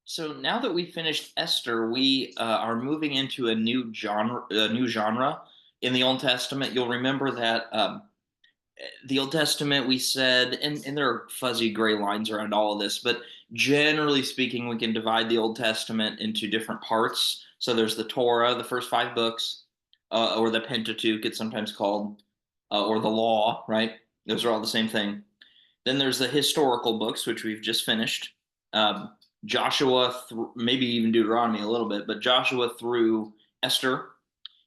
So now that we finished Esther, we are moving into a new genre in the Old Testament. You'll remember that the Old Testament, we said, and there are fuzzy gray lines around all of this, but generally speaking, we can divide the Old Testament into different parts. So there's the Torah, the first five books, or the Pentateuch, it's sometimes called, or the Law, right? Those are all the same thing. Then there's the historical books, which we've just finished. Um, Joshua, maybe even Deuteronomy a little bit, but Joshua through Esther.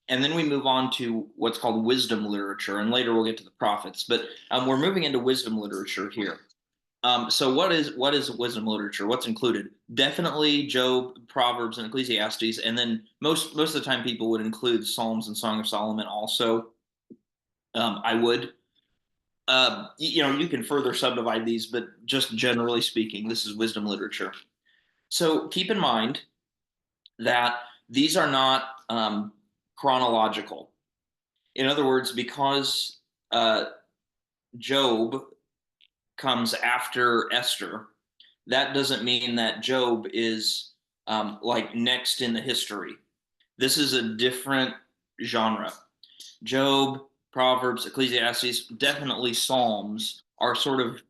And then we move on to what's called wisdom literature, and later we'll get to the prophets. But we're moving into wisdom literature here. So what is wisdom literature? What's included? Definitely Job, Proverbs, and Ecclesiastes, and then most of the time people would include Psalms and Song of Solomon also. I would. You can further subdivide these, but just generally speaking, this is wisdom literature. So keep in mind that these are not chronological. In other words, because Job comes after Esther, that doesn't mean that Job is like next in the history. This is a different genre. Job, Proverbs, Ecclesiastes, definitely Psalms are sort of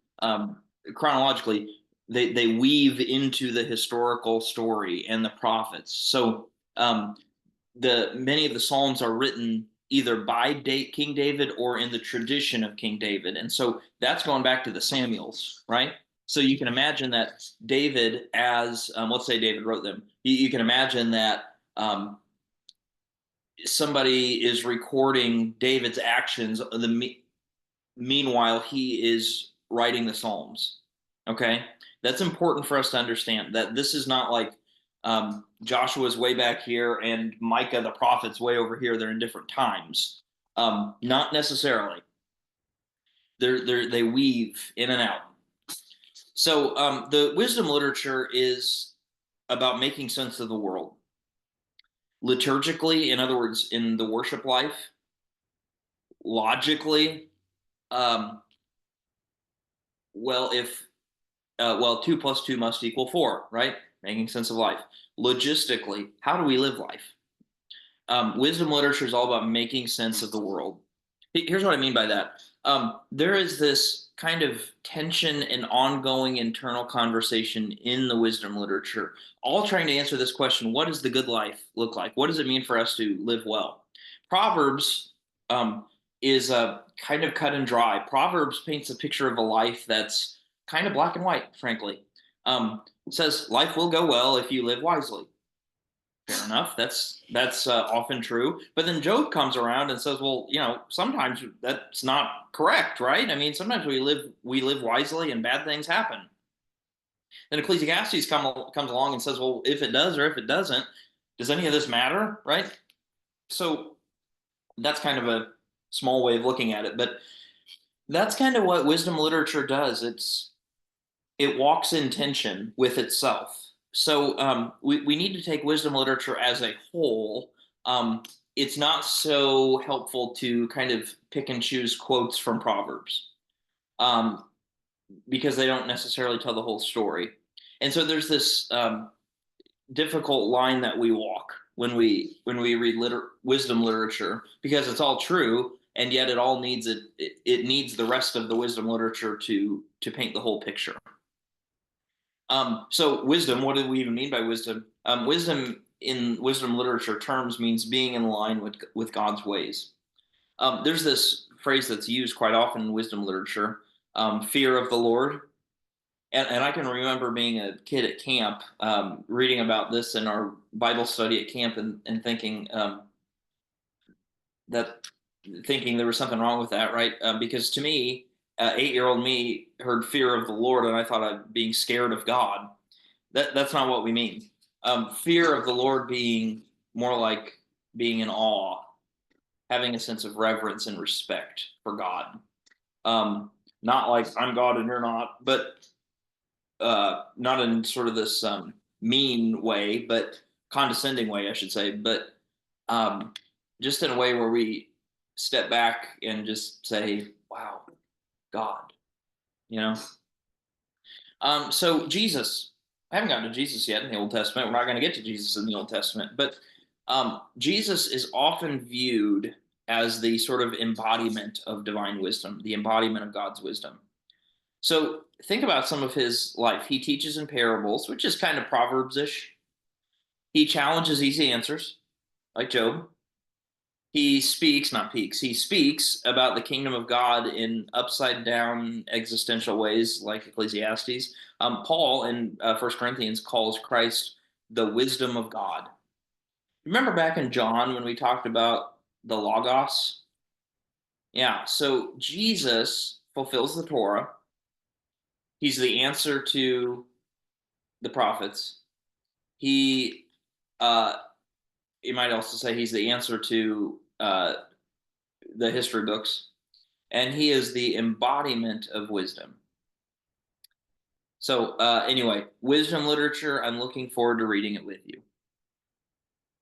chronologically they weave into the historical story and the prophets. So the many of the Psalms are written either by King David or in the tradition of King David, and so that's going back to the Samuels, right? So you can imagine that David, as let's say David wrote them, you can imagine that somebody is recording David's actions. Meanwhile, he is writing the Psalms. Okay, that's important for us to understand that this is not like Joshua's way back here and Micah the prophet's way over here. They're in different times. Not necessarily. They weave in and out. So the wisdom literature is about making sense of the world liturgically. In other words, in the worship life, logically. Um, if two plus two must equal four, right? Making sense of life. Logistically, how do we live life? Wisdom literature is all about making sense of the world. Here's what I mean by that. There is this kind of tension and ongoing internal conversation in the wisdom literature, all trying to answer this question: what does the good life look like? What does it mean for us to live well? Proverbs is kind of cut and dry. Proverbs paints a picture of a life that's kind of black and white, frankly. It says life will go well if you live wisely. Fair enough. That's often true. But then Job comes around and says, "Well, sometimes that's not correct, right? I mean, sometimes we live wisely and bad things happen." Then Ecclesiastes comes along and says, "Well, if it does or if it doesn't, does any of this matter, right?" So that's kind of a small way of looking at it, but that's kind of what wisdom literature does. It walks in tension with itself. So we need to take wisdom literature as a whole. It's not so helpful to kind of pick and choose quotes from Proverbs um, because they don't necessarily tell the whole story. And so there's this difficult line that we walk when we read wisdom literature because it's all true, and yet it needs the rest of the wisdom literature to paint the whole picture. So wisdom, what do we even mean by wisdom? Wisdom in wisdom literature terms means being in line with God's ways. There's this phrase that's used quite often in wisdom literature, fear of the Lord. And I can remember being a kid at camp, reading about this in our Bible study at camp and that thinking there was something wrong with that, right? Because to me, 8-year-old me heard fear of the Lord, and I thought of being scared of God. That's not what we mean. Fear of the Lord being more like being in awe, having a sense of reverence and respect for God. Not like I'm God and you're not, but not in sort of this mean way, but condescending way, I should say, but um, just in a way where we step back and just say, "Wow, God," you know. So Jesus, haven't gotten to Jesus yet in the Old Testament. We're not going to get to Jesus in the Old Testament, but Jesus is often viewed as the sort of embodiment of divine wisdom, the embodiment of God's wisdom. So think about some of his life. He teaches in parables, which is kind of Proverbs ish. He challenges easy answers, like Job. He speaks, not peaks, he speaks about the kingdom of God in upside down existential ways, like Ecclesiastes. Paul in 1 Corinthians calls Christ the wisdom of God. Remember back in John when we talked about the Logos? Yeah, so Jesus fulfills the Torah. He's the answer to the prophets. He, uh, you might also say he's the answer to the history books, and he is the embodiment of wisdom. So, anyway, wisdom literature, I'm looking forward to reading it with you.